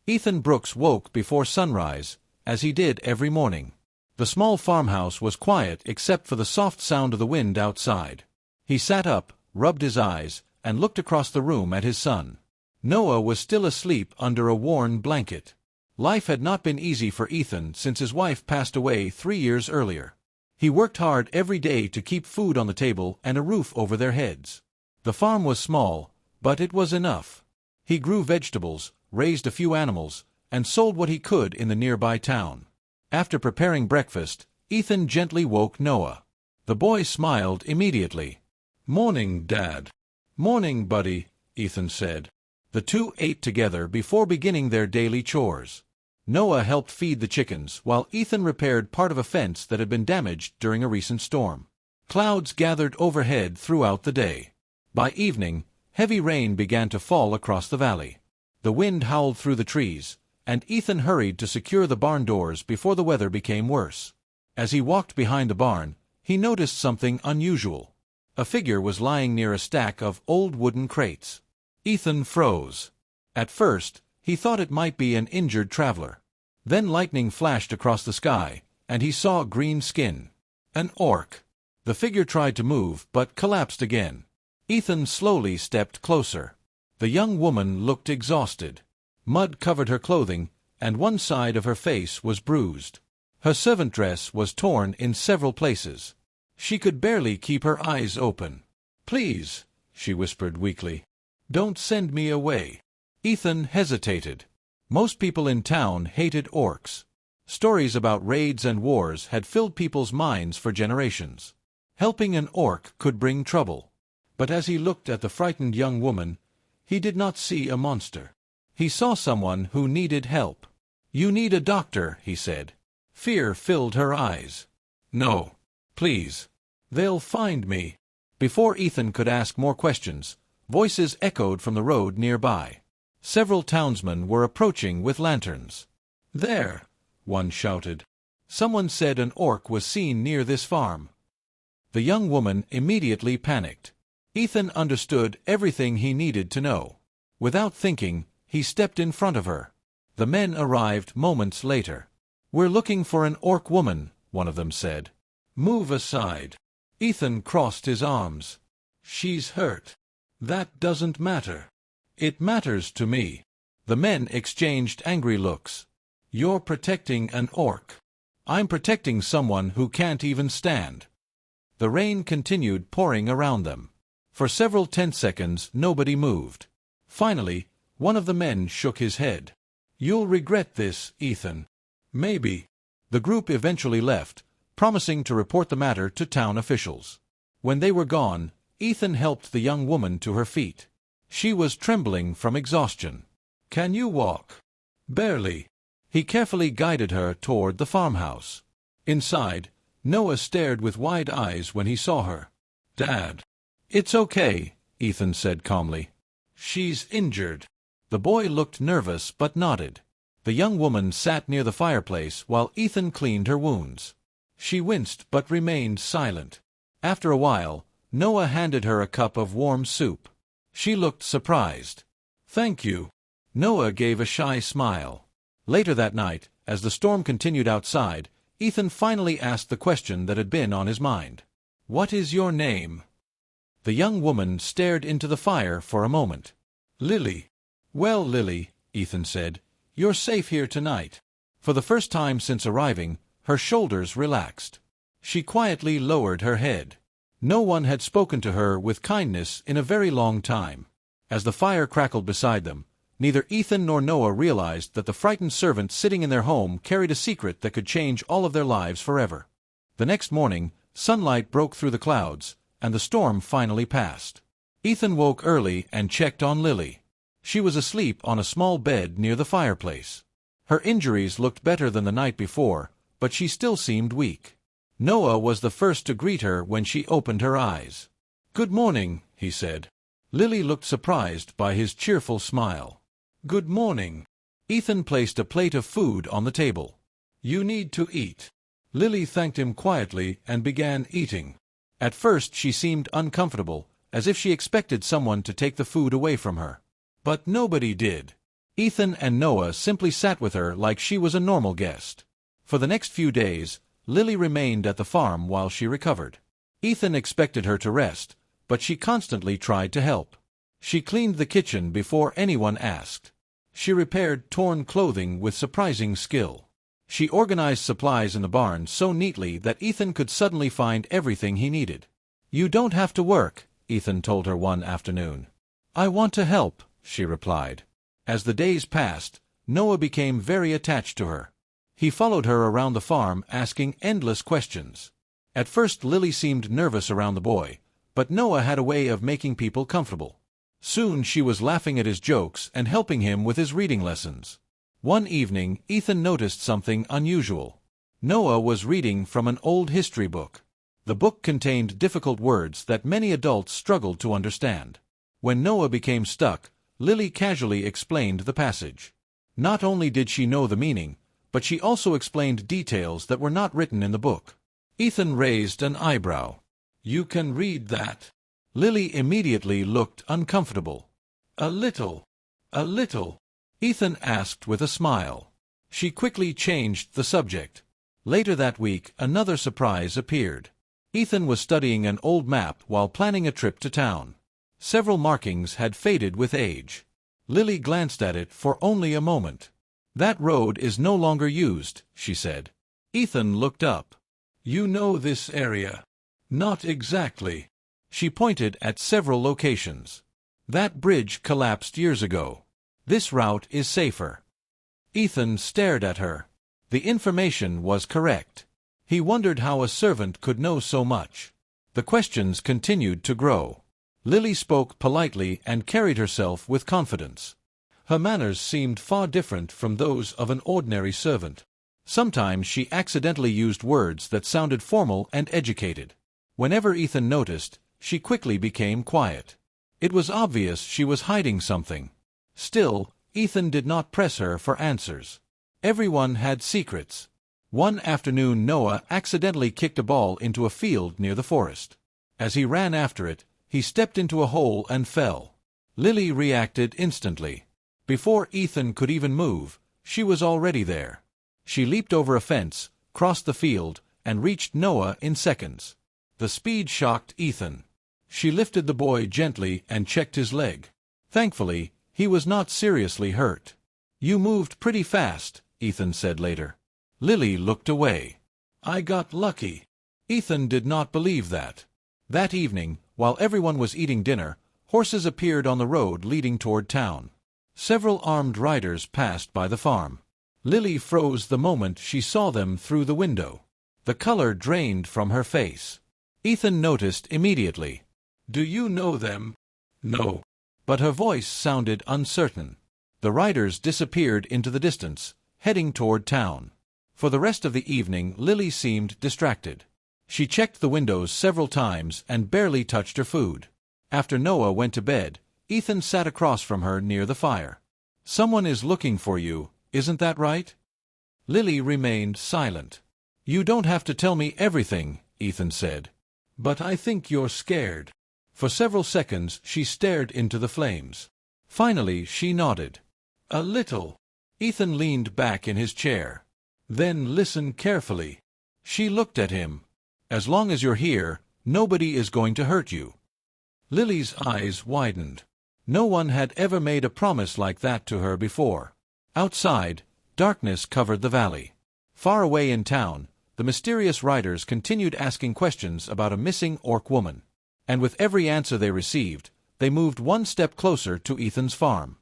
Ethan Brooks woke before sunrise, as he did every morning. The small farmhouse was quiet except for the soft sound of the wind outside. He sat up, rubbed his eyes, and looked across the room at his son. Noah was still asleep under a worn blanket. Life had not been easy for Ethan since his wife passed away 3 years earlier. He worked hard every day to keep food on the table and a roof over their heads. The farm was small, but it was enough. He grew vegetables, raised a few animals, and sold what he could in the nearby town. After preparing breakfast, Ethan gently woke Noah. The boy smiled immediately. "Morning, Dad." "Morning, buddy," Ethan said. The two ate together before beginning their daily chores. Noah helped feed the chickens, while Ethan repaired part of a fence that had been damaged during a recent storm. Clouds gathered overhead throughout the day. By evening, heavy rain began to fall across the valley. The wind howled through the trees, and Ethan hurried to secure the barn doors before the weather became worse. As he walked behind the barn, he noticed something unusual. A figure was lying near a stack of old wooden crates. Ethan froze. At first, he thought it might be an injured traveler. Then lightning flashed across the sky, and he saw green skin. An orc. The figure tried to move, but collapsed again. Ethan slowly stepped closer. The young woman looked exhausted. Mud covered her clothing, and one side of her face was bruised. Her servant dress was torn in several places. She could barely keep her eyes open. "Please," she whispered weakly, "don't send me away." Ethan hesitated. Most people in town hated orcs. Stories about raids and wars had filled people's minds for generations. Helping an orc could bring trouble. But as he looked at the frightened young woman, he did not see a monster. He saw someone who needed help. "You need a doctor," he said. Fear filled her eyes. "No, please. They'll find me." Before Ethan could ask more questions, voices echoed from the road nearby. Several townsmen were approaching with lanterns. "There!" one shouted. Someone said an orc was seen near this farm. The young woman immediately panicked. Ethan understood everything he needed to know. Without thinking, he stepped in front of her. The men arrived moments later. "We're looking for an orc woman," one of them said. "Move aside." Ethan crossed his arms. "She's hurt." "That doesn't matter." "It matters to me." The men exchanged angry looks. "You're protecting an orc." "I'm protecting someone who can't even stand." The rain continued pouring around them. For several tense seconds nobody moved. Finally, one of the men shook his head. "You'll regret this, Ethan." "Maybe." The group eventually left, promising to report the matter to town officials. When they were gone, Ethan helped the young woman to her feet. She was trembling from exhaustion. "Can you walk?" "Barely." He carefully guided her toward the farmhouse. Inside, Noah stared with wide eyes when he saw her. "Dad." "It's okay," Ethan said calmly. "She's injured." The boy looked nervous but nodded. The young woman sat near the fireplace while Ethan cleaned her wounds. She winced but remained silent. After a while, Noah handed her a cup of warm soup. She looked surprised. "Thank you." Noah gave a shy smile. Later that night, as the storm continued outside, Ethan finally asked the question that had been on his mind. "What is your name?" The young woman stared into the fire for a moment. "Lily." "Well, Lily," Ethan said, "you're safe here tonight." For the first time since arriving, her shoulders relaxed. She quietly lowered her head. No one had spoken to her with kindness in a very long time. As the fire crackled beside them, neither Ethan nor Noah realized that the frightened servant sitting in their home carried a secret that could change all of their lives forever. The next morning, sunlight broke through the clouds, and the storm finally passed. Ethan woke early and checked on Lily. She was asleep on a small bed near the fireplace. Her injuries looked better than the night before, but she still seemed weak. Noah was the first to greet her when she opened her eyes. "Good morning," he said. Lily looked surprised by his cheerful smile. "Good morning." Ethan placed a plate of food on the table. "You need to eat." Lily thanked him quietly and began eating. At first she seemed uncomfortable, as if she expected someone to take the food away from her. But nobody did. Ethan and Noah simply sat with her like she was a normal guest. For the next few days, Lily remained at the farm while she recovered. Ethan expected her to rest, but she constantly tried to help. She cleaned the kitchen before anyone asked. She repaired torn clothing with surprising skill. She organized supplies in the barn so neatly that Ethan could suddenly find everything he needed. "You don't have to work," Ethan told her one afternoon. "I want to help," she replied. As the days passed, Noah became very attached to her. He followed her around the farm asking endless questions. At first Lily seemed nervous around the boy, but Noah had a way of making people comfortable. Soon she was laughing at his jokes and helping him with his reading lessons. One evening, Ethan noticed something unusual. Noah was reading from an old history book. The book contained difficult words that many adults struggled to understand. When Noah became stuck, Lily casually explained the passage. Not only did she know the meaning, but she also explained details that were not written in the book. Ethan raised an eyebrow. "You can read that?" Lily immediately looked uncomfortable. A little," Ethan asked with a smile. She quickly changed the subject. Later that week, another surprise appeared. Ethan was studying an old map while planning a trip to town. Several markings had faded with age. Lily glanced at it for only a moment. "That road is no longer used," she said. Ethan looked up. "You know this area?" "Not exactly." She pointed at several locations. "That bridge collapsed years ago. This route is safer." Ethan stared at her. The information was correct. He wondered how a servant could know so much. The questions continued to grow. Lily spoke politely and carried herself with confidence. Her manners seemed far different from those of an ordinary servant. Sometimes she accidentally used words that sounded formal and educated. Whenever Ethan noticed, she quickly became quiet. It was obvious she was hiding something. Still, Ethan did not press her for answers. Everyone had secrets. One afternoon Noah accidentally kicked a ball into a field near the forest. As he ran after it, he stepped into a hole and fell. Lily reacted instantly. Before Ethan could even move, she was already there. She leaped over a fence, crossed the field, and reached Noah in seconds. The speed shocked Ethan. She lifted the boy gently and checked his leg. Thankfully, he was not seriously hurt. "You moved pretty fast," Ethan said later. Lily looked away. "I got lucky." Ethan did not believe that. That evening, while everyone was eating dinner, horses appeared on the road leading toward town. Several armed riders passed by the farm. Lily froze the moment she saw them through the window. The color drained from her face. Ethan noticed immediately. "Do you know them?" "No." But her voice sounded uncertain. The riders disappeared into the distance, heading toward town. For the rest of the evening, Lily seemed distracted. She checked the windows several times and barely touched her food. After Noah went to bed, Ethan sat across from her near the fire. "Someone is looking for you, isn't that right?" Lily remained silent. "You don't have to tell me everything," Ethan said. "But I think you're scared." For several seconds she stared into the flames. Finally she nodded. "A little." Ethan leaned back in his chair. "Then listen carefully." She looked at him. "As long as you're here, nobody is going to hurt you." Lily's eyes widened. No one had ever made a promise like that to her before. Outside, darkness covered the valley. Far away in town, the mysterious riders continued asking questions about a missing orc woman. And with every answer they received, they moved one step closer to Ethan's farm.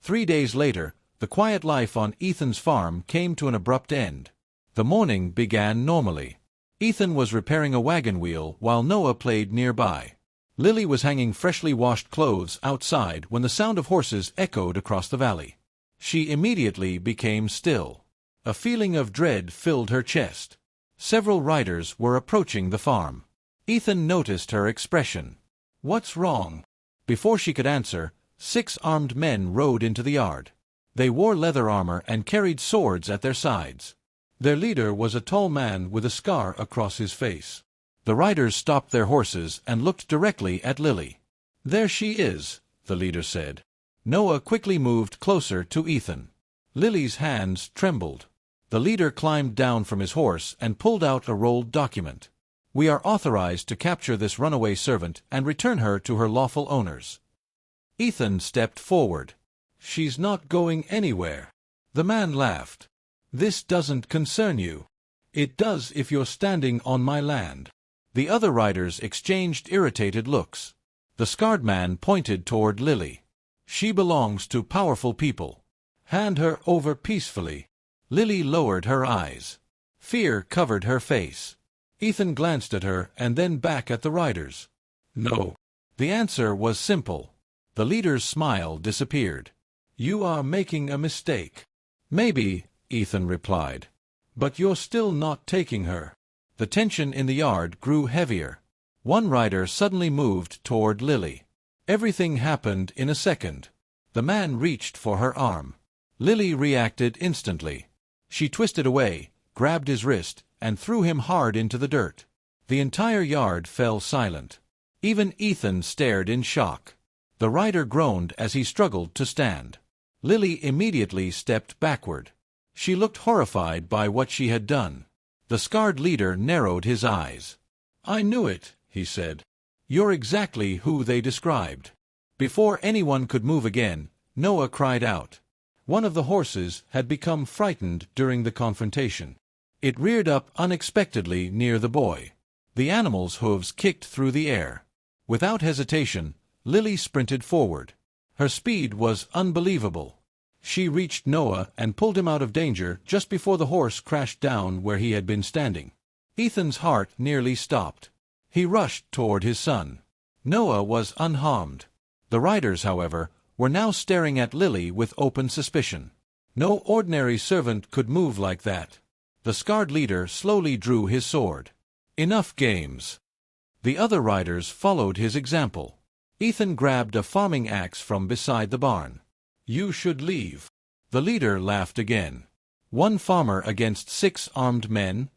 3 days later, the quiet life on Ethan's farm came to an abrupt end. The morning began normally. Ethan was repairing a wagon wheel while Noah played nearby. Lily was hanging freshly washed clothes outside when the sound of horses echoed across the valley. She immediately became still. A feeling of dread filled her chest. Several riders were approaching the farm. Ethan noticed her expression. "What's wrong?" Before she could answer, 6 armed men rode into the yard. They wore leather armor and carried swords at their sides. Their leader was a tall man with a scar across his face. The riders stopped their horses and looked directly at Lily. "There she is," the leader said. Noah quickly moved closer to Ethan. Lily's hands trembled. The leader climbed down from his horse and pulled out a rolled document. "We are authorized to capture this runaway servant and return her to her lawful owners." Ethan stepped forward. "She's not going anywhere." The man laughed. "This doesn't concern you." "It does if you're standing on my land." The other riders exchanged irritated looks. The scarred man pointed toward Lily. "She belongs to powerful people. Hand her over peacefully." Lily lowered her eyes. Fear covered her face. Ethan glanced at her and then back at the riders. "No." The answer was simple. The leader's smile disappeared. "You are making a mistake." "Maybe," Ethan replied. "But you're still not taking her." The tension in the yard grew heavier. One rider suddenly moved toward Lily. Everything happened in a second. The man reached for her arm. Lily reacted instantly. She twisted away, grabbed his wrist, and threw him hard into the dirt. The entire yard fell silent. Even Ethan stared in shock. The rider groaned as he struggled to stand. Lily immediately stepped backward. She looked horrified by what she had done. The scarred leader narrowed his eyes. "I knew it," he said. "You're exactly who they described." Before anyone could move again, Noah cried out. One of the horses had become frightened during the confrontation. It reared up unexpectedly near the boy. The animal's hooves kicked through the air. Without hesitation, Lily sprinted forward. Her speed was unbelievable. She reached Noah and pulled him out of danger just before the horse crashed down where he had been standing. Ethan's heart nearly stopped. He rushed toward his son. Noah was unharmed. The riders, however, were now staring at Lily with open suspicion. No ordinary servant could move like that. The scarred leader slowly drew his sword. "Enough games." The other riders followed his example. Ethan grabbed a farming axe from beside the barn. "You should leave." The leader laughed again. One farmer against 6 armed men?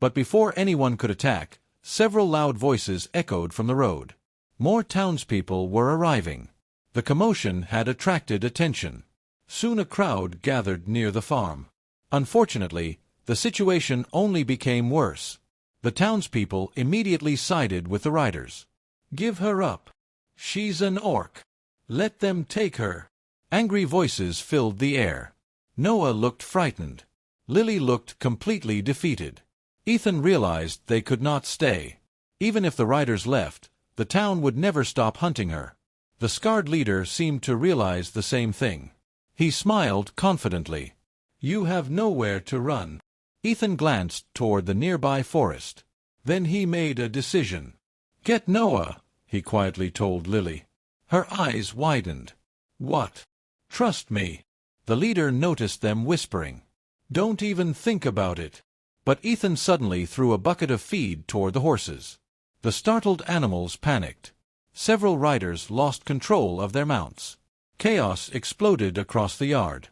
But before anyone could attack, several loud voices echoed from the road. More townspeople were arriving. The commotion had attracted attention. Soon a crowd gathered near the farm. Unfortunately, the situation only became worse. The townspeople immediately sided with the riders. "Give her up. She's an orc. Let them take her." Angry voices filled the air. Noah looked frightened. Lily looked completely defeated. Ethan realized they could not stay. Even if the riders left, the town would never stop hunting her. The scarred leader seemed to realize the same thing. He smiled confidently. "You have nowhere to run." Ethan glanced toward the nearby forest. Then he made a decision. "Get Noah," he quietly told Lily. Her eyes widened. "What?" "Trust me." The leader noticed them whispering. "Don't even think about it." But Ethan suddenly threw a bucket of feed toward the horses. The startled animals panicked. Several riders lost control of their mounts. Chaos exploded across the yard.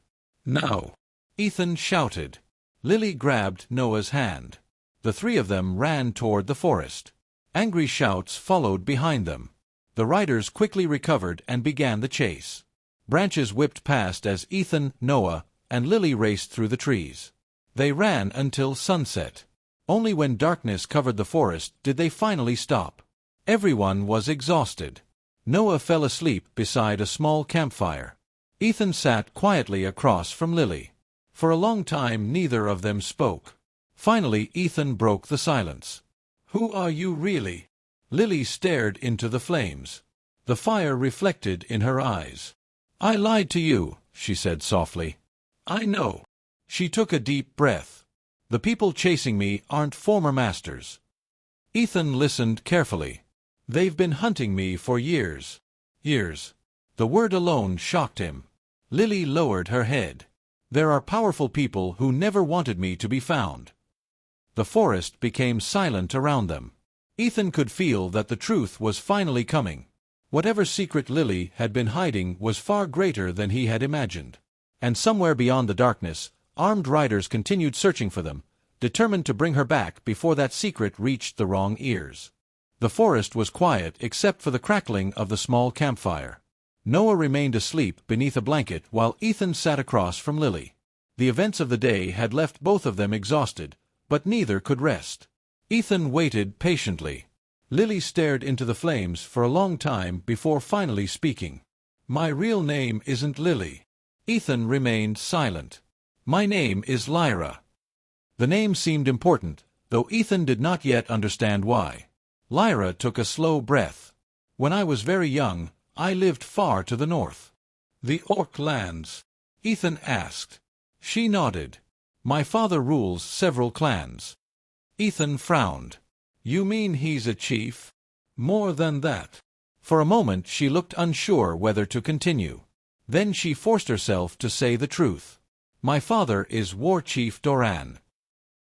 "Now!" Ethan shouted. Lily grabbed Noah's hand. The 3 of them ran toward the forest. Angry shouts followed behind them. The riders quickly recovered and began the chase. Branches whipped past as Ethan, Noah, and Lily raced through the trees. They ran until sunset. Only when darkness covered the forest did they finally stop. Everyone was exhausted. Noah fell asleep beside a small campfire. Ethan sat quietly across from Lily. For a long time neither of them spoke. Finally Ethan broke the silence. "Who are you really?" Lily stared into the flames. The fire reflected in her eyes. "I lied to you," she said softly. "I know." She took a deep breath. "The people chasing me aren't former masters." Ethan listened carefully. "They've been hunting me for years." Years. The word alone shocked him. Lily lowered her head. "There are powerful people who never wanted me to be found." The forest became silent around them. Ethan could feel that the truth was finally coming. Whatever secret Lily had been hiding was far greater than he had imagined. And somewhere beyond the darkness, armed riders continued searching for them, determined to bring her back before that secret reached the wrong ears. The forest was quiet except for the crackling of the small campfire. Noah remained asleep beneath a blanket while Ethan sat across from Lily. The events of the day had left both of them exhausted, but neither could rest. Ethan waited patiently. Lily stared into the flames for a long time before finally speaking. "My real name isn't Lily." Ethan remained silent. "My name is Lyra." The name seemed important, though Ethan did not yet understand why. Lyra took a slow breath. "When I was very young, I lived far to the north." "The Orc lands?" Ethan asked. She nodded. "My father rules several clans." Ethan frowned. "You mean he's a chief?" "More than that." For a moment she looked unsure whether to continue. Then she forced herself to say the truth. "My father is War Chief Doran."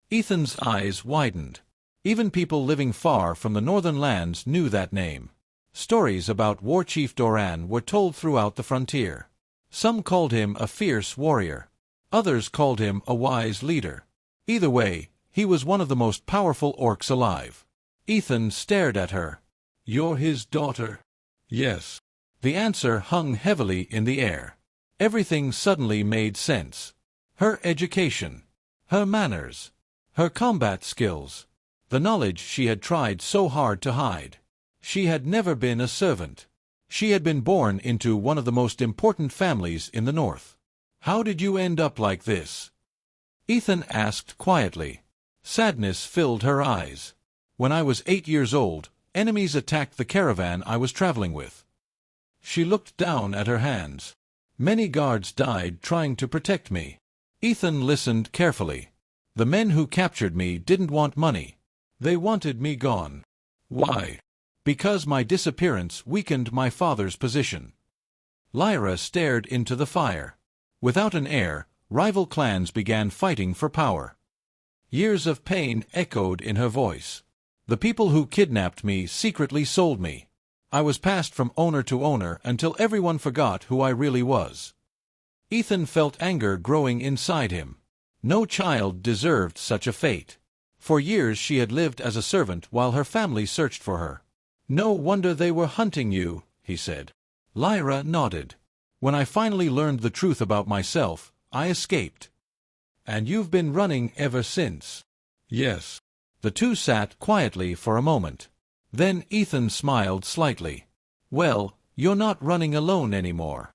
Ethan's eyes widened. Even people living far from the northern lands knew that name. Stories about War Chief Doran were told throughout the frontier. Some called him a fierce warrior. Others called him a wise leader. Either way, he was one of the most powerful orcs alive. Ethan stared at her. "You're his daughter?" "Yes." The answer hung heavily in the air. Everything suddenly made sense. Her education, her manners, her combat skills, the knowledge she had tried so hard to hide. She had never been a servant. She had been born into one of the most important families in the north. "How did you end up like this?" Ethan asked quietly. Sadness filled her eyes. "When I was 8 years old, enemies attacked the caravan I was traveling with." She looked down at her hands. "Many guards died trying to protect me." Ethan listened carefully. "The men who captured me didn't want money. They wanted me gone." "Why?" "Because my disappearance weakened my father's position." Lyra stared into the fire. Without an heir, rival clans began fighting for power. Years of pain echoed in her voice. "The people who kidnapped me secretly sold me. I was passed from owner to owner until everyone forgot who I really was." Ethan felt anger growing inside him. No child deserved such a fate. For years she had lived as a servant while her family searched for her. "No wonder they were hunting you," he said. Lyra nodded. "When I finally learned the truth about myself, I escaped." "And you've been running ever since?" "Yes." The two sat quietly for a moment. Then Ethan smiled slightly. "Well, you're not running alone anymore."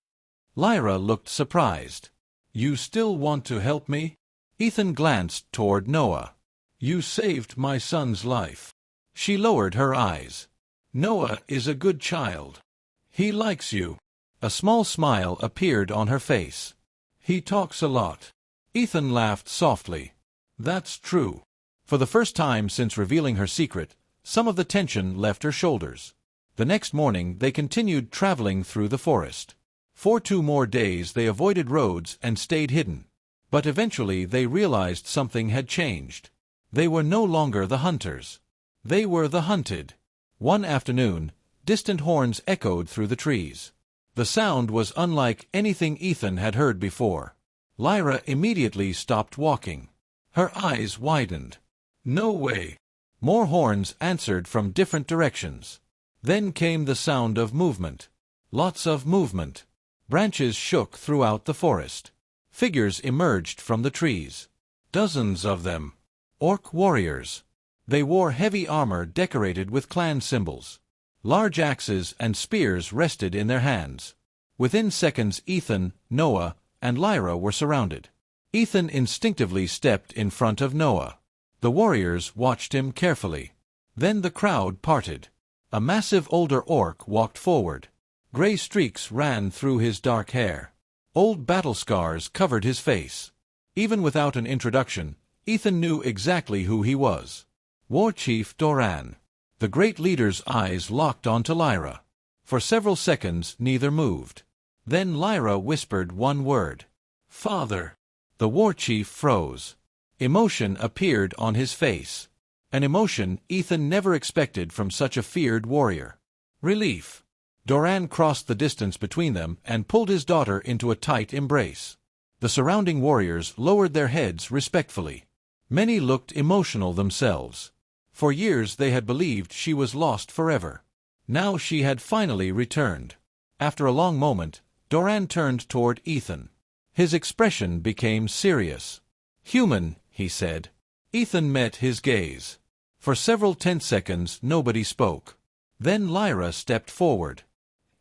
Lyra looked surprised. "You still want to help me?" Ethan glanced toward Noah. "You saved my son's life." She lowered her eyes. "Noah is a good child. He likes you." A small smile appeared on her face. "He talks a lot." Ethan laughed softly. "That's true." For the first time since revealing her secret, some of the tension left her shoulders. The next morning they continued traveling through the forest. For 2 more days they avoided roads and stayed hidden. But eventually they realized something had changed. They were no longer the hunters. They were the hunted. One afternoon, distant horns echoed through the trees. The sound was unlike anything Ethan had heard before. Lyra immediately stopped walking. Her eyes widened. "No way!" More horns answered from different directions. Then came the sound of movement. Lots of movement. Branches shook throughout the forest. Figures emerged from the trees. Dozens of them. Orc warriors. They wore heavy armor decorated with clan symbols. Large axes and spears rested in their hands. Within seconds Ethan, Noah, and Lyra were surrounded. Ethan instinctively stepped in front of Noah. The warriors watched him carefully. Then the crowd parted. A massive older orc walked forward. Gray streaks ran through his dark hair. Old battle scars covered his face. Even without an introduction, Ethan knew exactly who he was. War Chief Doran. The great leader's eyes locked onto Lyra. For several seconds neither moved. Then Lyra whispered one word. "Father." The war chief froze. Emotion appeared on his face. An emotion Ethan never expected from such a feared warrior. Relief. Doran crossed the distance between them and pulled his daughter into a tight embrace. The surrounding warriors lowered their heads respectfully. Many looked emotional themselves. For years they had believed she was lost forever. Now she had finally returned. After a long moment, Doran turned toward Ethan. His expression became serious. "Human," he said. Ethan met his gaze. For several tense seconds nobody spoke. Then Lyra stepped forward.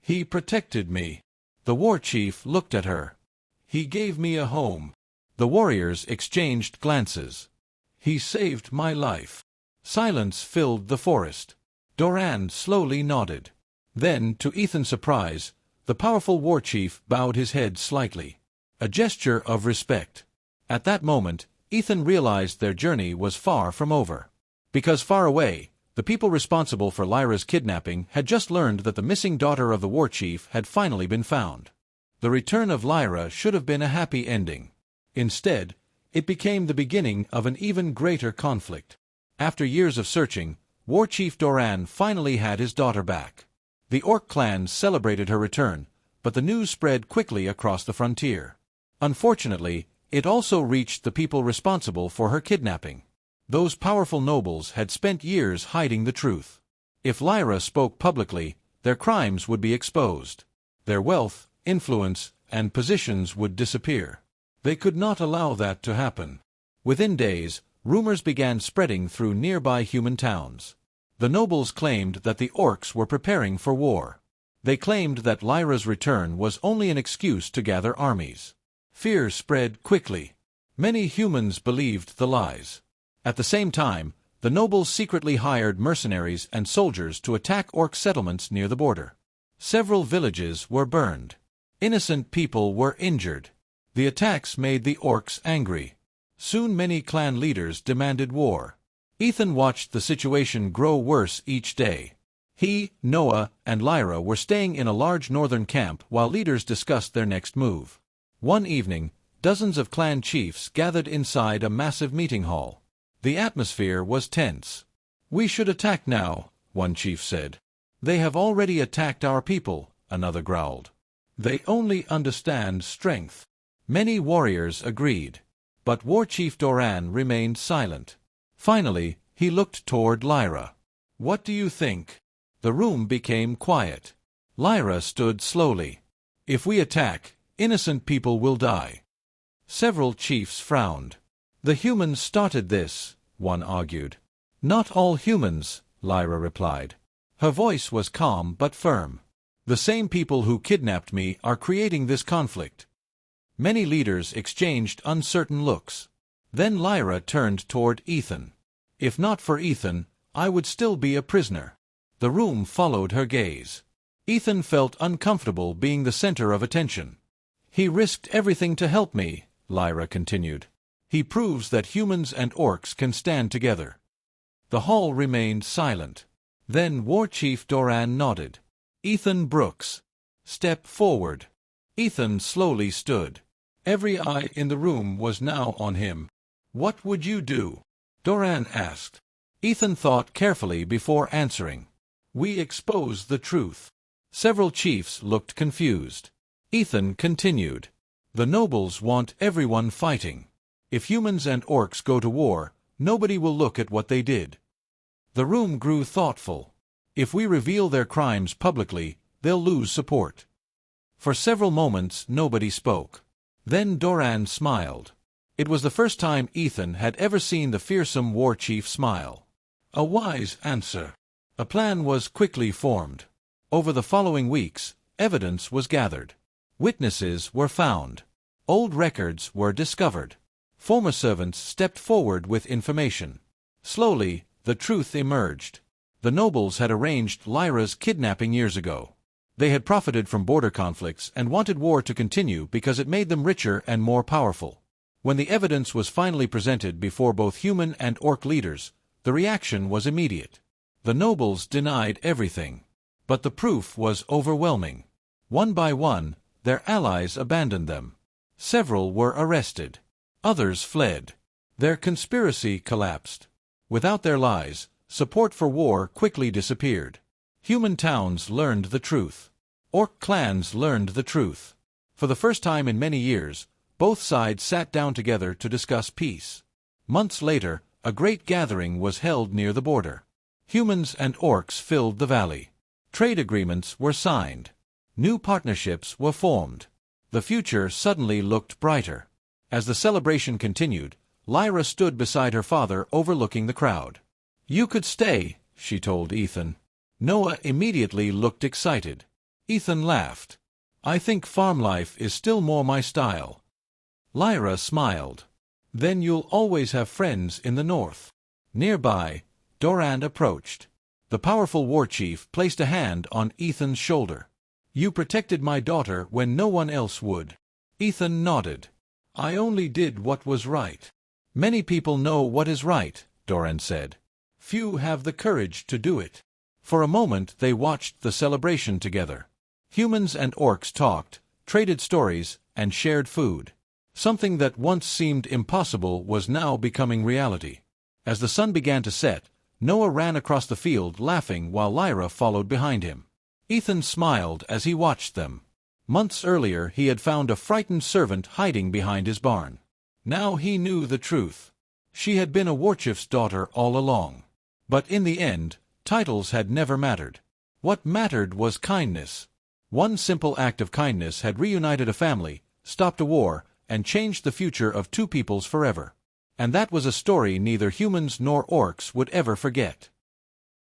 "He protected me." The war chief looked at her. "He gave me a home." The warriors exchanged glances. "He saved my life." Silence filled the forest. Doran slowly nodded. Then, to Ethan's surprise, the powerful war chief bowed his head slightly. A gesture of respect. At that moment, Ethan realized their journey was far from over. Because far away, the people responsible for Lyra's kidnapping had just learned that the missing daughter of the war chief had finally been found. The return of Lyra should have been a happy ending. Instead, it became the beginning of an even greater conflict. After years of searching, War Chief Doran finally had his daughter back. The Orc clan celebrated her return, but the news spread quickly across the frontier. Unfortunately, it also reached the people responsible for her kidnapping. Those powerful nobles had spent years hiding the truth. If Lyra spoke publicly, their crimes would be exposed. Their wealth, influence, and positions would disappear. They could not allow that to happen. Within days, rumors began spreading through nearby human towns. The nobles claimed that the Orcs were preparing for war. They claimed that Lyra's return was only an excuse to gather armies. Fear spread quickly. Many humans believed the lies. At the same time, the nobles secretly hired mercenaries and soldiers to attack Orc settlements near the border. Several villages were burned. Innocent people were injured. The attacks made the Orcs angry. Soon many clan leaders demanded war. Ethan watched the situation grow worse each day. He, Noah, and Lyra were staying in a large northern camp while leaders discussed their next move. One evening, dozens of clan chiefs gathered inside a massive meeting hall. The atmosphere was tense. "We should attack now," one chief said. "They have already attacked our people," another growled. "They only understand strength." Many warriors agreed. But War Chief Doran remained silent. Finally, he looked toward Lyra. "What do you think?" The room became quiet. Lyra stood slowly. "If we attack, innocent people will die." Several chiefs frowned. "The humans started this," one argued. "Not all humans," Lyra replied. Her voice was calm but firm. "The same people who kidnapped me are creating this conflict." Many leaders exchanged uncertain looks. Then Lyra turned toward Ethan. "If not for Ethan, I would still be a prisoner." The room followed her gaze. Ethan felt uncomfortable being the center of attention. "He risked everything to help me," Lyra continued. "He proves that humans and Orcs can stand together." The hall remained silent. Then War Chief Doran nodded. "Ethan Brooks, step forward." Ethan slowly stood. Every eye in the room was now on him. "What would you do?" Doran asked. Ethan thought carefully before answering. "We expose the truth." Several chiefs looked confused. Ethan continued. "The nobles want everyone fighting. If humans and Orcs go to war, nobody will look at what they did." The room grew thoughtful. "If we reveal their crimes publicly, they'll lose support." For several moments nobody spoke. Then Doran smiled. It was the first time Ethan had ever seen the fearsome war chief smile. A wise answer. A plan was quickly formed. Over the following weeks, evidence was gathered. Witnesses were found. Old records were discovered. Former servants stepped forward with information. Slowly, the truth emerged. The nobles had arranged Lyra's kidnapping years ago. They had profited from border conflicts and wanted war to continue because it made them richer and more powerful. When the evidence was finally presented before both human and Orc leaders, the reaction was immediate. The nobles denied everything. But the proof was overwhelming. One by one, their allies abandoned them. Several were arrested. Others fled. Their conspiracy collapsed. Without their lies, support for war quickly disappeared. Human towns learned the truth. Orc clans learned the truth. For the first time in many years, both sides sat down together to discuss peace. Months later, a great gathering was held near the border. Humans and Orcs filled the valley. Trade agreements were signed. New partnerships were formed. The future suddenly looked brighter. As the celebration continued, Lyra stood beside her father overlooking the crowd. "You could stay," she told Ethan. Noah immediately looked excited. Ethan laughed. "I think farm life is still more my style." Lyra smiled. "Then you'll always have friends in the north." Nearby, Doran approached. The powerful war chief placed a hand on Ethan's shoulder. "You protected my daughter when no one else would." Ethan nodded. "I only did what was right." "Many people know what is right," Doran said. "Few have the courage to do it." For a moment they watched the celebration together. Humans and orcs talked, traded stories, and shared food. Something that once seemed impossible was now becoming reality. As the sun began to set, Noah ran across the field laughing while Lyra followed behind him. Ethan smiled as he watched them. Months earlier he had found a frightened servant hiding behind his barn. Now he knew the truth. She had been a warchief's daughter all along. But in the end, titles had never mattered. What mattered was kindness. One simple act of kindness had reunited a family, stopped a war, and changed the future of two peoples forever. And that was a story neither humans nor orcs would ever forget.